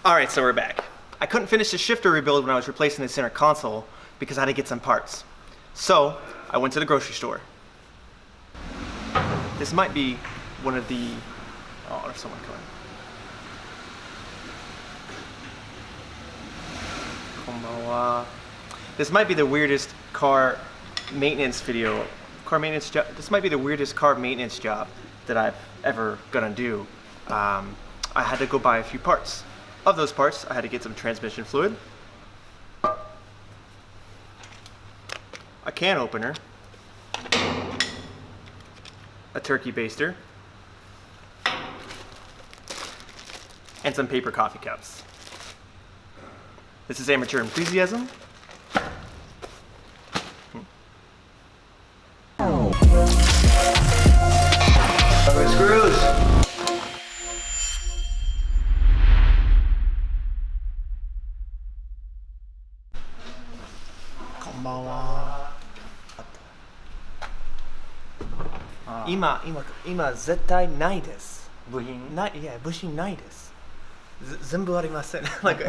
Alright, so we're back. I couldn't finish the shifter rebuild when I was replacing the center console because I had to get some parts. So, I went to the grocery store. This might be one of the... Oh, there's someone coming. Konbanwa. This might be the weirdest car maintenance video. This might be the weirdest car maintenance job that I've ever gonna do. I had to go buy a few parts. Of those parts, I had to get some transmission fluid, a can opener, a turkey baster, and some paper coffee cups. This is amateur enthusiasm. Rubber screws. Ima 絶対ないです。部品ない、いや、部品ないです。全部ありません。like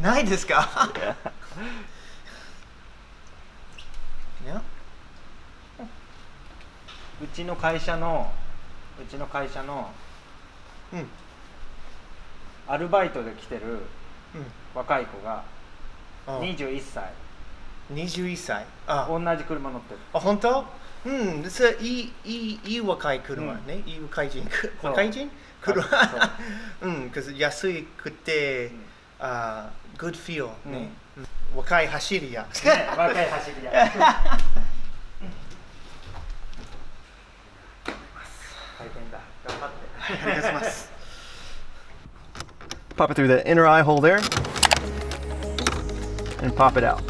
ないですかうちの会社のアルバイトで来てる若い子が21歳。21歳。同じ車乗ってる。あ、本当？うん、それいい若い車ね。いい若い人。若い人？車。うん、安いくて、good feel ね。若い走り屋。若い走り屋。大変だ。頑張って。ありがとうございます。Pop it through the inner eye hole there, and pop it out.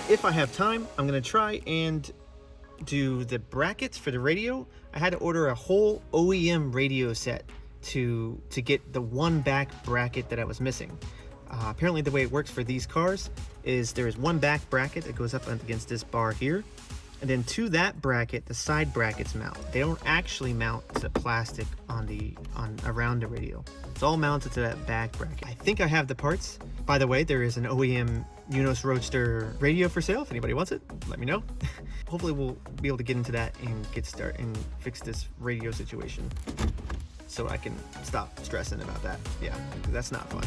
If I have time, I'm gonna try and do the brackets for the radio. I had to order a whole OEM radio set to get the one back bracket that I was missing. Apparently the way it works for these cars is there is one back bracket that goes up against this bar here, and then to that bracket the side brackets mount. They don't actually mount to plastic around the radio. It's all mounted to that back bracket. I think I have the parts. By the way, there is an OEM Unos Roadster radio for sale. If anybody wants it, let me know. Hopefully we'll be able to get into that and and fix this radio situation so I can stop stressing about that. Yeah, because that's not fun.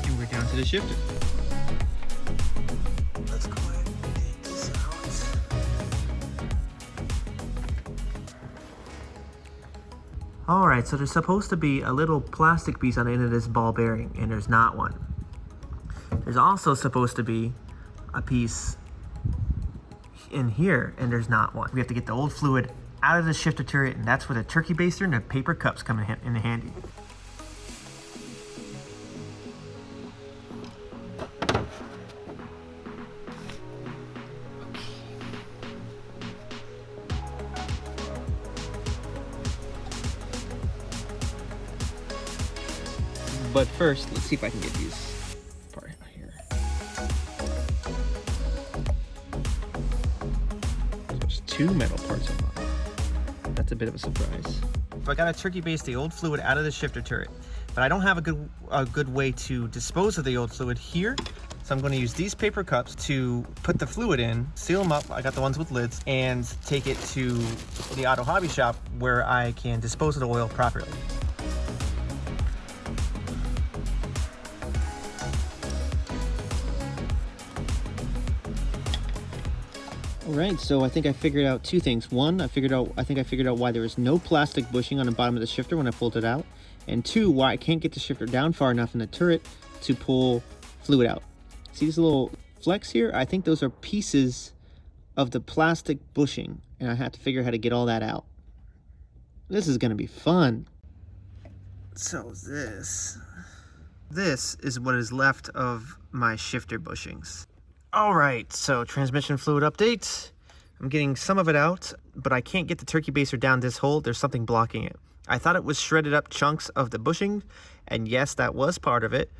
And we're down to the shifter. Let's go ahead and take this out. Alright, so there's supposed to be a little plastic piece on the end of this ball bearing, and there's not one. There's also supposed to be a piece in here, and there's not one. We have to get the old fluid out of the shifter turret, and that's where the turkey baster and the paper cups come in handy. But first, let's see if I can get these part here. So there's two metal parts in mine. That's a bit of a surprise. So I got to turkey baste the old fluid out of the shifter turret, but I don't have a good way to dispose of the old fluid here. So I'm going to use these paper cups to put the fluid in, seal them up. I got the ones with lids, and take it to the auto hobby shop where I can dispose of the oil properly. Alright, so I think I figured out two things. One, I think I figured out why there was no plastic bushing on the bottom of the shifter when I pulled it out. And two, why I can't get the shifter down far enough in the turret to pull fluid out. See this little flecks here, I think those are pieces of the plastic bushing, and I have to figure out how to get all that out. This is gonna be fun. So this is what is left of my shifter bushings. All right, so transmission fluid update. I'm getting some of it out, but I can't get the turkey baster down this hole. There's something blocking it. I thought it was shredded up chunks of the bushing, and yes, that was part of it,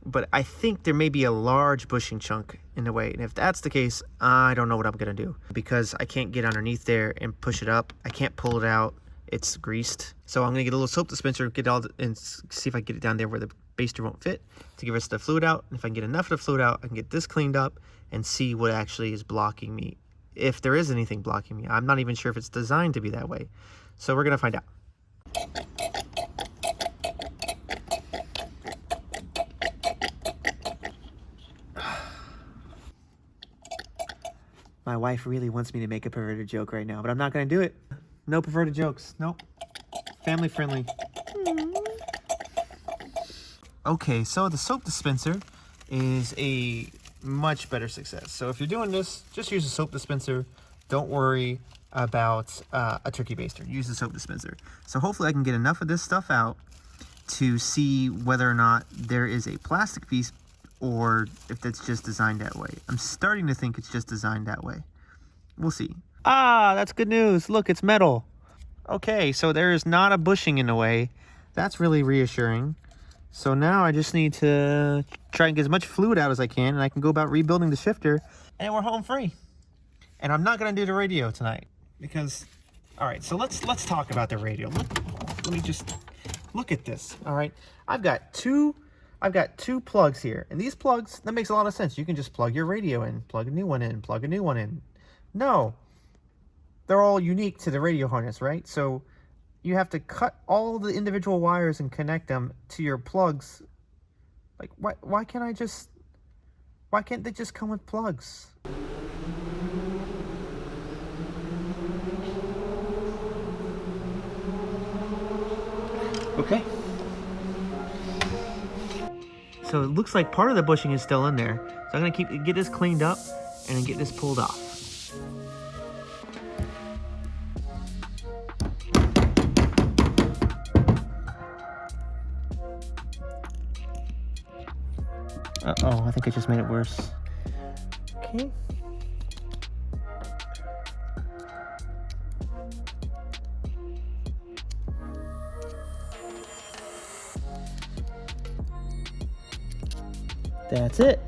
but I think there may be a large bushing chunk in the way, and if that's the case, I don't know what I'm gonna do, because I can't get underneath there and push it up. I can't pull it out. It's greased. So I'm gonna get a little soap dispenser, and see if I can get it down there where the baster won't fit to give us the fluid out. And if I can get enough of the fluid out, I can get this cleaned up and see what actually is blocking me. If there is anything blocking me. I'm not even sure if it's designed to be that way. So we're gonna find out. My wife really wants me to make a perverted joke right now, but I'm not gonna do it. No perverted jokes, nope. Family friendly. Okay, so the soap dispenser is a much better success. So if you're doing this, just use a soap dispenser. Don't worry about a turkey baster. Use the soap dispenser. So hopefully I can get enough of this stuff out to see whether or not there is a plastic piece or if that's just designed that way. I'm starting to think it's just designed that way. We'll see. Ah, that's good news. Look, it's metal. Okay, so there is not a bushing in the way. That's really reassuring. So now I just need to try and get as much fluid out as I can, and I can go about rebuilding the shifter, and we're home free. And I'm not gonna do the radio tonight because, all right, so let's talk about the radio. Let me just look at this. All right, I've got two plugs here, and these plugs, that makes a lot of sense. You can just plug your radio in, plug a new one in, plug a new one in. No, they're all unique to the radio harness, right? So you have to cut all the individual wires and connect them to your plugs. Like, why can't they just come with plugs? Okay. So it looks like part of the bushing is still in there. So I'm gonna get this cleaned up and then get this pulled off. Uh-oh, I think I just made it worse. Okay. That's it.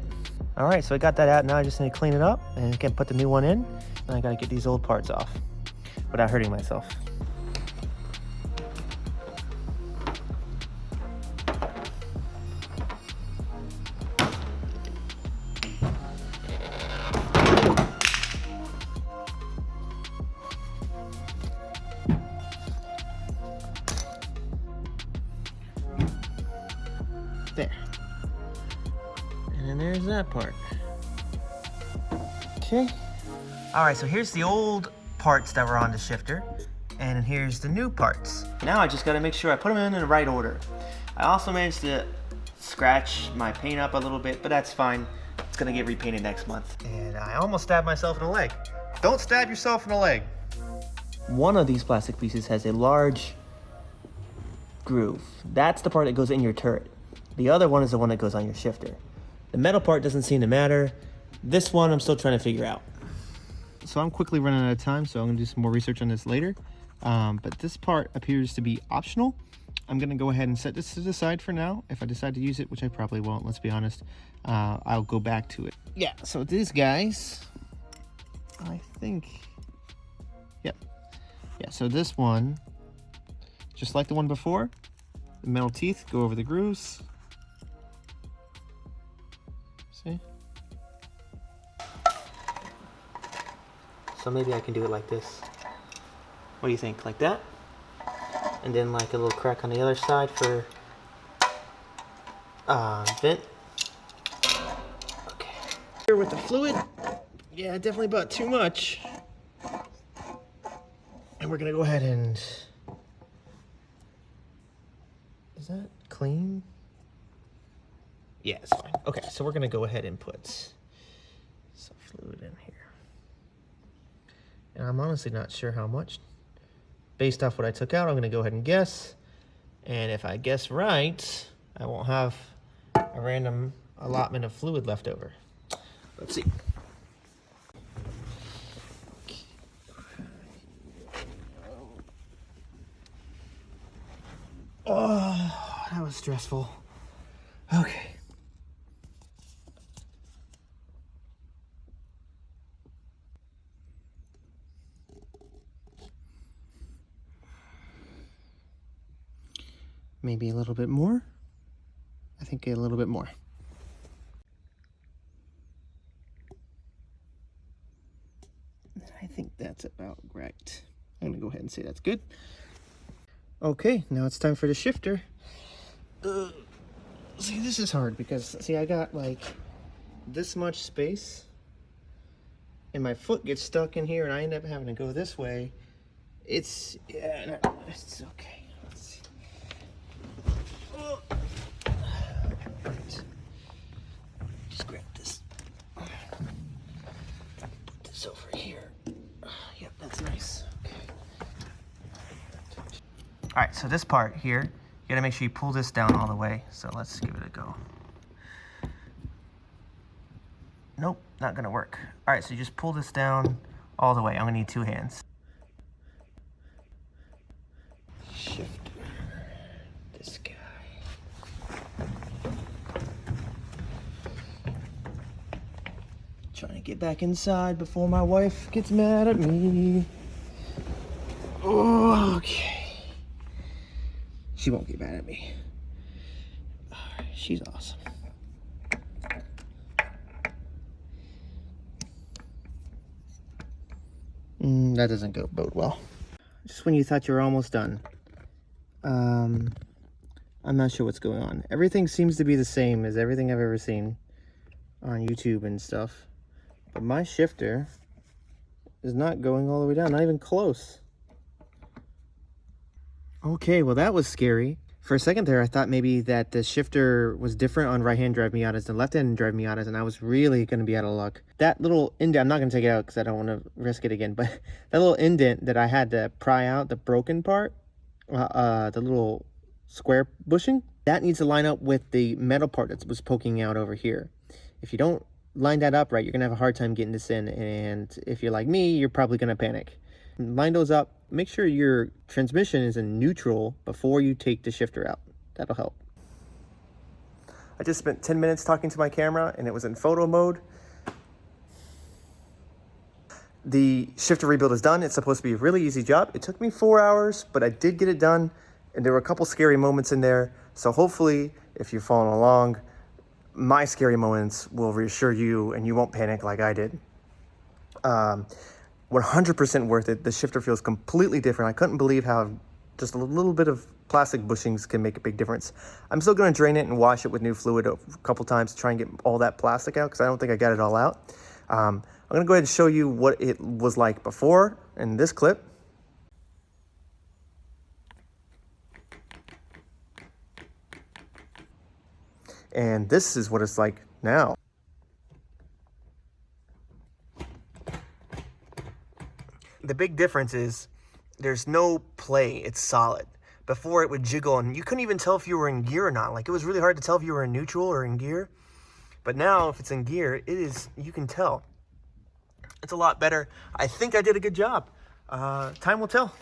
All right, so I got that out. Now I just need to clean it up and can put the new one in. And I gotta get these old parts off without hurting myself. There. And then there's that part. Okay. All right, so here's the old parts that were on the shifter, and here's the new parts. Now I just gotta make sure I put them in the right order. I also managed to scratch my paint up a little bit, but that's fine. It's gonna get repainted next month. And I almost stabbed myself in the leg. Don't stab yourself in the leg. One of these plastic pieces has a large groove. That's the part that goes in your turret. The other one is the one that goes on your shifter. The metal part doesn't seem to matter. This one I'm still trying to figure out. So I'm quickly running out of time, so I'm gonna do some more research on this later. But this part appears to be optional. I'm gonna go ahead and set this to the side for now. If I decide to use it, which I probably won't, let's be honest, I'll go back to it. Yeah, so these guys, I think, yep. Yeah, so this one, just like the one before, the metal teeth go over the grooves. See? So maybe I can do it like this. What do you think? Like that? And then like a little crack on the other side for vent. Okay. Here with the fluid. Yeah, definitely bought too much. And we're gonna go ahead and, is that clean? Yeah, it's fine. Okay, so we're gonna go ahead and put fluid in here. And I'm honestly not sure how much. Based off what I took out, I'm gonna go ahead and guess. And if I guess right, I won't have a random allotment of fluid left over. Let's see. Oh, that was stressful. Okay. Maybe a little bit more. I think a little bit more. I think that's about right. I'm gonna go ahead and say that's good. Okay, now it's time for the shifter. See, this is hard because, see, I got like this much space and my foot gets stuck in here and I end up having to go this way. It's, yeah, it's okay. Let's see. Oh. Right. Just grab this. Put this over here. Yep, that's nice. Okay. All right, so this part here, you gotta make sure you pull this down all the way. So let's give it a go. Nope, not gonna work. All right, so you just pull this down all the way. I'm gonna need 2 hands. Shifter, this guy. Trying to get back inside before my wife gets mad at me. Oh, okay. She won't get mad at me. All right, she's awesome. That doesn't bode well. Just when you thought you were almost done. I'm not sure what's going on. Everything seems to be the same as everything I've ever seen on YouTube and stuff. But my shifter is not going all the way down, not even close. Okay, well that was scary. For a second there, I thought maybe that the shifter was different on right-hand drive Miatas than left-hand drive Miatas, and I was really going to be out of luck. That little indent, I'm not going to take it out because I don't want to risk it again, but that little indent that I had to pry out, the broken part, the little square bushing, that needs to line up with the metal part that was poking out over here. If you don't line that up right, you're going to have a hard time getting this in, and if you're like me, you're probably going to panic. Line those up. Make sure your transmission is in neutral before you take the shifter out. That'll help. I just spent 10 minutes talking to my camera and it was in photo mode. The shifter rebuild is done. It's supposed to be a really easy job. It took me 4 hours, but I did get it done. And there were a couple scary moments in there. So hopefully, if you're following along, my scary moments will reassure you and you won't panic like I did. 100% worth it. The shifter feels completely different. I couldn't believe how just a little bit of plastic bushings can make a big difference. I'm still going to drain it and wash it with new fluid a couple times to try and get all that plastic out because I don't think I got it all out. I'm going to go ahead and show you what it was like before in this clip. And this is what it's like now. The big difference is there's no play, it's solid. Before it would jiggle and you couldn't even tell if you were in gear or not. Like it was really hard to tell if you were in neutral or in gear. But now if it's in gear, it is, you can tell. It's a lot better. I think I did a good job. Time will tell.